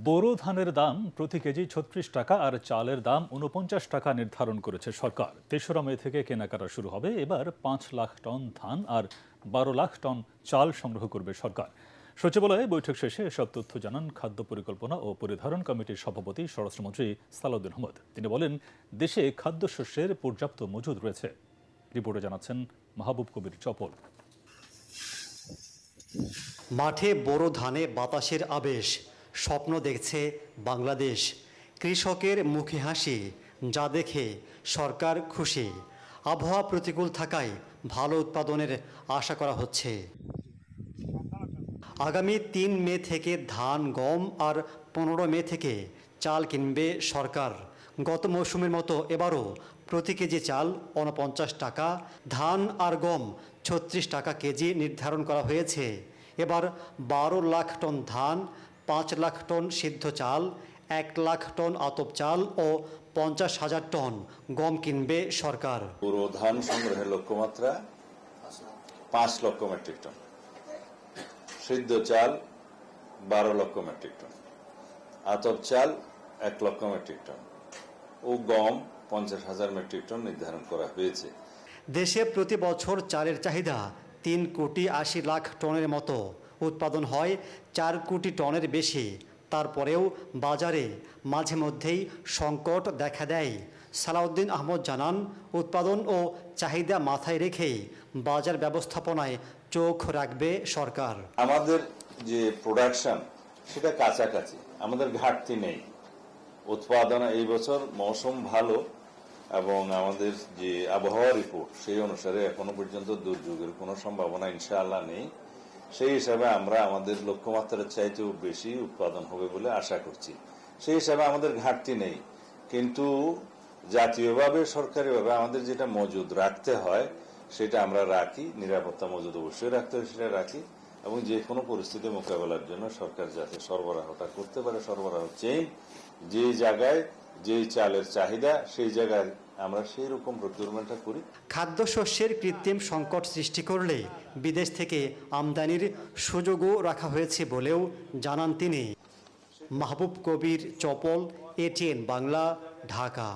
বোরো ধানের দাম প্রতি কেজি ৩৬ টাকা আর চালের দাম ৪৯ টাকা নির্ধারণ করেছে সরকার। ৩রা মে থেকে কেনাকাটা শুরু হবে। এবার ৫ লাখ টন ধান আর ১২ লাখ টন চাল সংগ্রহ করবে সরকার। সচিবালয়ে বৈঠক শেষে এসব তথ্য জানান খাদ্য পরিকল্পনা ও পরিধারণ কমিটির সভাপতি স্বরাষ্ট্রমন্ত্রী সালাউদ্দিন আহমদ। তিনি বলেন, দেশে খাদ্যশস্যের পর্যাপ্ত মজুদ রয়েছে। রিপোর্টে জানাচ্ছেন মাহবুব কবির চপল। মাঠে বোরো ধানে বাতাসের আবেশ, স্বপ্ন দেখছে বাংলাদেশ। কৃষকের মুখে হাসি, যা দেখে সরকার খুশি। আবহাওয়া প্রতিকূল থাকায় ভালো উৎপাদনের আশা করা হচ্ছে। আগামী ৩ মে থেকে ধান, গম আর ১৫ মে থেকে চাল কিনবে সরকার। গত মৌসুমের মতো এবারও প্রতি কেজি চাল ৪৯ টাকা, ধান আর গম ৩৬ টাকা কেজি নির্ধারণ করা হয়েছে। এবার ১২ লাখ টন ধান, ৫ লাখ টন সিদ্ধ চাল, ১ লাখ টন আতপ চাল ও ৫০,০০০ টন গম কিনবে সরকার। পুরো ধান সংগ্রহের লক্ষ্যমাত্রা ৫ লক্ষ মেট্রিক টন, সিদ্ধ চাল ১২ লক্ষ মেট্রিক টন, আতপ চাল ১ লক্ষ মেট্রিক টন ও গম ৫০,০০০ মেট্রিক টন নির্ধারণ করা হয়েছে। দেশে প্রতি বছর চালের চাহিদা ৩ কোটি ৮০ লাখ টনের মতো, উৎপাদন হয় ৪ কোটি টনের বেশি। তারপরেও বাজারে মাঝে মধ্যেই সংকট দেখা দেয়। সালাউদ্দিন আহমদ জানান, উৎপাদন ও চাহিদা মাথায় রেখেই বাজার ব্যবস্থাপনায় চোখ রাখবে সরকার। আমাদের যে প্রোডাকশন সেটা কাছাকাছি, আমাদের ঘাটতি নেই। উৎপাদন এই বছর মৌসুম ভালো এবং আমাদের যে আবহাওয়া রিপোর্ট সেই অনুসারে এখনো পর্যন্ত দুর্যোগের কোনো সম্ভাবনা ইনশাআল্লাহ নেই। সেই হিসাবে আমরা আমাদের লক্ষ্যমাত্রার চাইতেও বেশি উৎপাদন হবে বলে আশা করছি। সেই হিসাবে আমাদের ঘাটতি নেই, কিন্তু জাতীয়ভাবে সরকারিভাবে আমাদের যেটা মজুদ রাখতে হয় সেটা আমরা রাখি। নিরাপত্তা মজুদ অবশ্যই রাখতে হয়, সেটা রাখি এবং যে কোনো পরিস্থিতি মোকাবেলার জন্য সরকার যাতে সরবরাহটা করতে পারে, সরবরাহ চেইন যে জায়গায় যেই চালের চাহিদা সেই জায়গায় আমরা সেই রকম প্রকিউরমেন্টটা করি। খাদ্যশস্যের কৃত্রিম সংকট সৃষ্টি করলে বিদেশ থেকে আমদানির সুযোগও রাখা হয়েছে বলেও জানান তিনি। মাহবুব কবির চপল, এটিএন বাংলা, ঢাকা।